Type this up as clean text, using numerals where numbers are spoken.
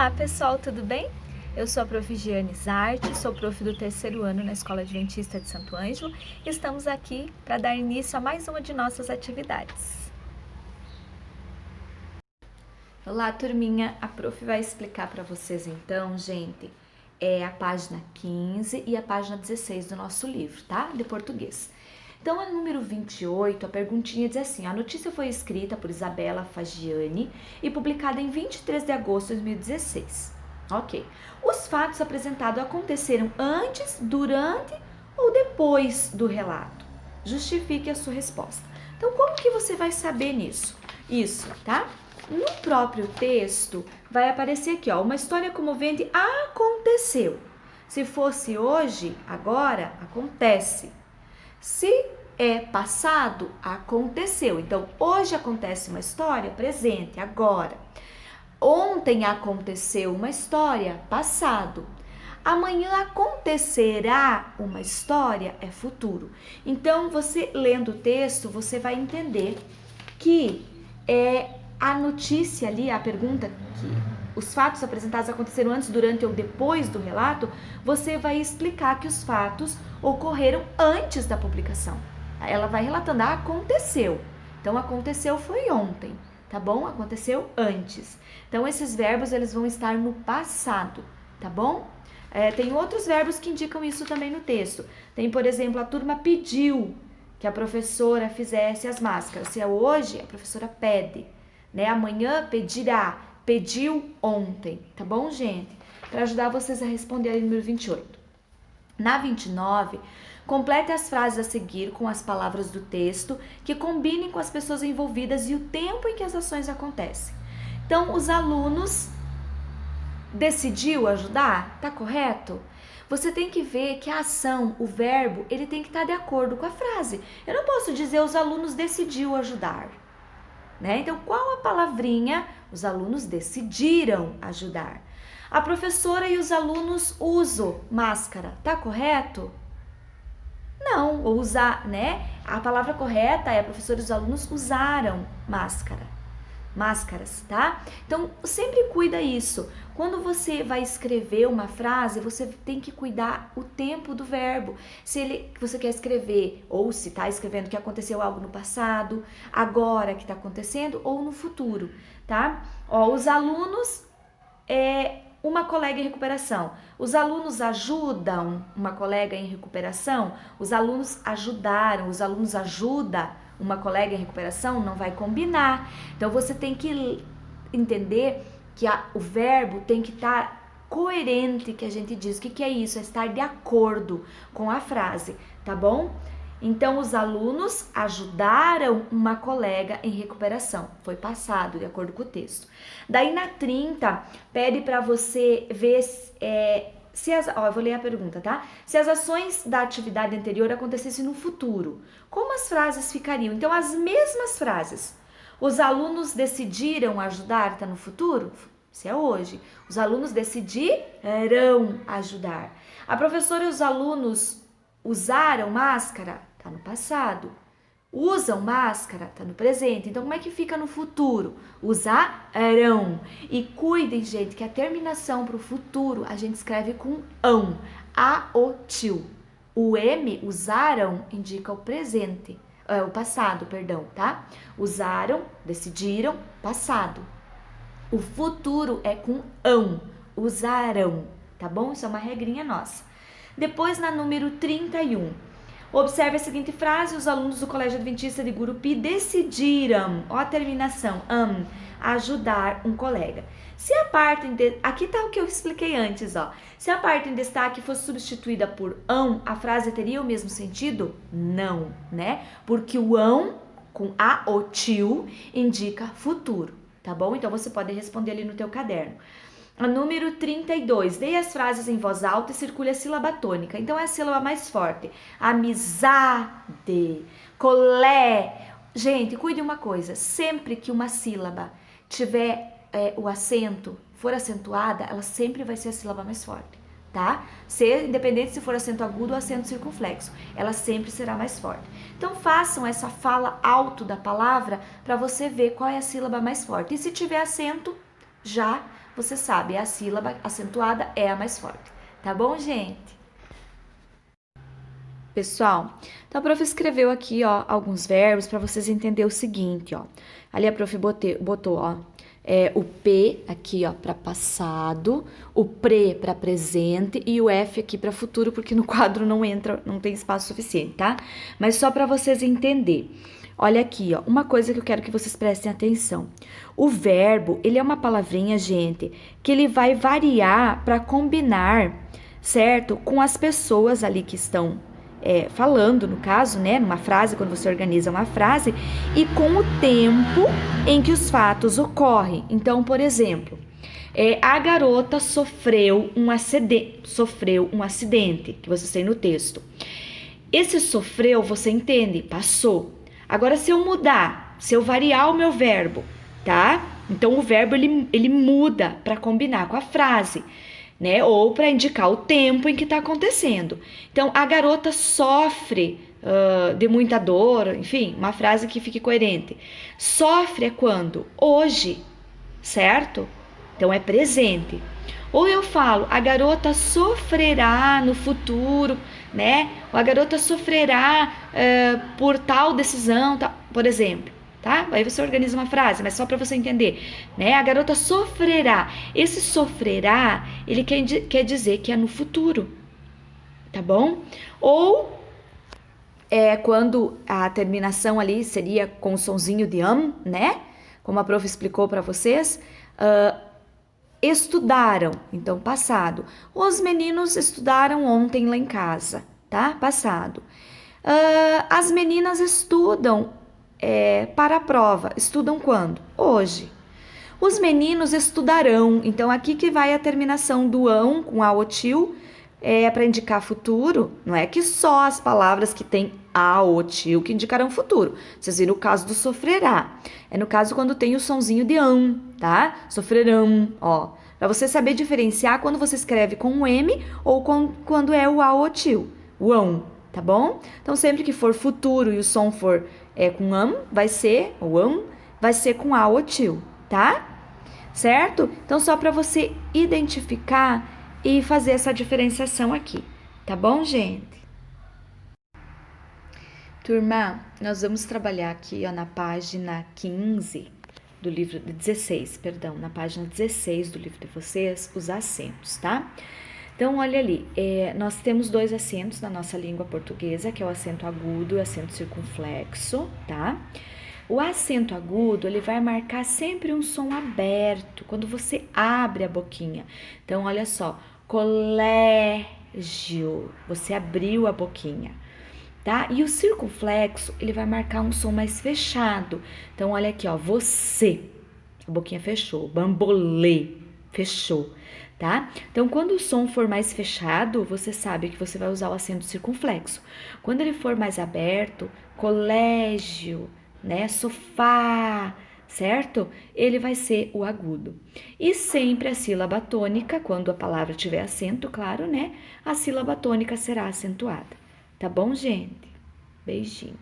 Olá pessoal, tudo bem? Eu sou a prof. Giane Zarte, sou prof do terceiro ano na Escola Adventista de Santo Ângelo e estamos aqui para dar início a mais uma de nossas atividades. Olá turminha, a prof vai explicar para vocês então, gente, a página 15 e a página 16 do nosso livro, tá? De português. Então, a número 28, a perguntinha diz assim: a notícia foi escrita por Isabela Fagiani e publicada em 23 de agosto de 2016. Ok. Os fatos apresentados aconteceram antes, durante ou depois do relato? Justifique a sua resposta. Então, como que você vai saber nisso? Isso, tá? No próprio texto, vai aparecer aqui, ó, uma história comovente aconteceu. Se fosse hoje, agora, acontece. Se é passado, aconteceu. Então, hoje acontece uma história, presente, agora. Ontem aconteceu uma história, passado. Amanhã acontecerá uma história, é futuro. Então, você lendo o texto, você vai entender que a notícia ali, a pergunta que os fatos apresentados aconteceram antes, durante ou depois do relato, você vai explicar que os fatos ocorreram antes da publicação. Ela vai relatando, aconteceu. Então, aconteceu foi ontem, tá bom? Aconteceu antes. Então, esses verbos, eles vão estar no passado, tá bom? Tem outros verbos que indicam isso também no texto. Tem, por exemplo, a turma pediu que a professora fizesse as máscaras. Se é hoje, a professora pede, né? Amanhã pedirá. Pediu ontem, tá bom, gente? Para ajudar vocês a responder aí o número 28. Na 29, complete as frases a seguir com as palavras do texto que combinem com as pessoas envolvidas e o tempo em que as ações acontecem. Então, os alunos decidiu ajudar? Tá correto? Você tem que ver que a ação, o verbo, ele tem que estar de acordo com a frase. Eu não posso dizer os alunos decidiu ajudar, né? Então, qual a palavrinha? Os alunos decidiram ajudar. A professora e os alunos usam máscara, tá correto? Não, usar, né? A palavra correta é a professora e os alunos usaram máscaras, tá? Então, sempre cuida isso. Quando você vai escrever uma frase, você tem que cuidar o tempo do verbo. Se você quer escrever, ou se está escrevendo que aconteceu algo no passado, agora que está acontecendo, ou no futuro, tá? Ó, os alunos, uma colega em recuperação. Os alunos ajudam uma colega em recuperação? Os alunos ajudaram, os alunos ajudam uma colega em recuperação? Não vai combinar. Então, você tem que entender que o verbo tem que estar coerente, que a gente diz. O que é isso? É estar de acordo com a frase, tá bom? Então, os alunos ajudaram uma colega em recuperação. Foi passado, de acordo com o texto. Daí, na 30, pede para você ver eu vou ler a pergunta, tá? Se as ações da atividade anterior acontecessem no futuro, como as frases ficariam? Então, as mesmas frases. Os alunos decidiram ajudar, tá no futuro? Se é hoje. Os alunos decidirão ajudar. A professora e os alunos usaram máscara? Tá no passado. Usam máscara? Tá no presente. Então, como é que fica no futuro? Usarão. E cuidem, gente, que a terminação para o futuro a gente escreve com ão. A-o-til. O M, usaram, indica o presente. O passado, perdão, tá? Usaram, decidiram, passado. O futuro é com ão. Usarão, tá bom? Isso é uma regrinha nossa. Depois, na número 31. Observe a seguinte frase: os alunos do Colégio Adventista de Gurupi decidiram, ó a terminação, ajudar um colega. Se a parte aqui tá o que eu expliquei antes, ó. Se a parte em destaque fosse substituída por ão, a frase teria o mesmo sentido? Não, né? Porque o ão com a o til indica futuro, tá bom? Então você pode responder ali no teu caderno. A número 32, leia as frases em voz alta e circule a sílaba tônica. Então, é a sílaba mais forte. Amizade, colé. Gente, cuide uma coisa. Sempre que uma sílaba tiver o acento, for acentuada, ela sempre vai ser a sílaba mais forte, tá? Independente se for acento agudo ou acento circunflexo, ela sempre será mais forte. Então, façam essa fala alto da palavra para você ver qual é a sílaba mais forte. E se tiver acento, já você sabe, a sílaba acentuada é a mais forte. Tá bom, gente? Pessoal, então a prof escreveu aqui, ó, alguns verbos para vocês entenderem o seguinte, ó. Ali a prof botou, ó, o P aqui, ó, para passado, o PRE para presente e o F aqui para futuro, porque no quadro não entra, não tem espaço suficiente, tá? Mas só para vocês entenderem. Olha aqui, ó, uma coisa que eu quero que vocês prestem atenção. O verbo, ele é uma palavrinha, gente, que ele vai variar para combinar, certo? Com as pessoas ali que estão falando, no caso, né, numa frase, quando você organiza uma frase, e com o tempo em que os fatos ocorrem. Então, por exemplo, a garota sofreu um acidente, que você tem no texto. Esse sofreu, você entende? Passou. Agora, se eu mudar, se eu variar o meu verbo, tá? Então, o verbo, ele muda para combinar com a frase, né? Ou para indicar o tempo em que está acontecendo. Então, a garota sofre de muita dor, enfim, uma frase que fique coerente. Sofre é quando? Hoje, certo? Então, é presente. Ou eu falo, a garota sofrerá no futuro, né? Ou a garota sofrerá por tal decisão, por exemplo. Tá? Aí você organiza uma frase, mas só para você entender, né? A garota sofrerá. Esse sofrerá, ele quer dizer que é no futuro, tá bom? Ou quando a terminação ali seria com o sonzinho de né? Como a prof explicou para vocês, estudaram, então passado. Os meninos estudaram ontem lá em casa, tá? Passado. As meninas estudam para a prova. Estudam quando? Hoje. Os meninos estudarão. Então, aqui que vai a terminação do ão com a ou tio, para indicar futuro. Não é que só as palavras que tem a ou tio que indicarão futuro. Vocês viram o caso do sofrerá. É no caso quando tem o sonzinho de ão, tá? Sofrerão, ó. Para você saber diferenciar quando você escreve com um M ou quando é o a ou tio. O ão, tá bom? Então, sempre que for futuro e o som for com vai ser, o vai ser com a ou tio, tá? Certo? Então, só para você identificar e fazer essa diferenciação aqui, tá bom, gente? Turma, nós vamos trabalhar aqui, ó, na página 15 do livro, 16, perdão, na página 16 do livro de vocês, os acentos, tá? Então, olha ali, nós temos dois acentos na nossa língua portuguesa, que é o acento agudo e o acento circunflexo, tá? O acento agudo, ele vai marcar sempre um som aberto, quando você abre a boquinha. Então, olha só, colégio, você abriu a boquinha, tá? E o circunflexo, ele vai marcar um som mais fechado. Então, olha aqui, ó, você, a boquinha fechou, bambolê, fechou. Tá? Então, quando o som for mais fechado, você sabe que você vai usar o acento circunflexo. Quando ele for mais aberto, colégio, né, sofá, certo? Ele vai ser o agudo. E sempre a sílaba tônica, quando a palavra tiver acento, claro, né? A sílaba tônica será acentuada. Tá bom, gente? Beijinho.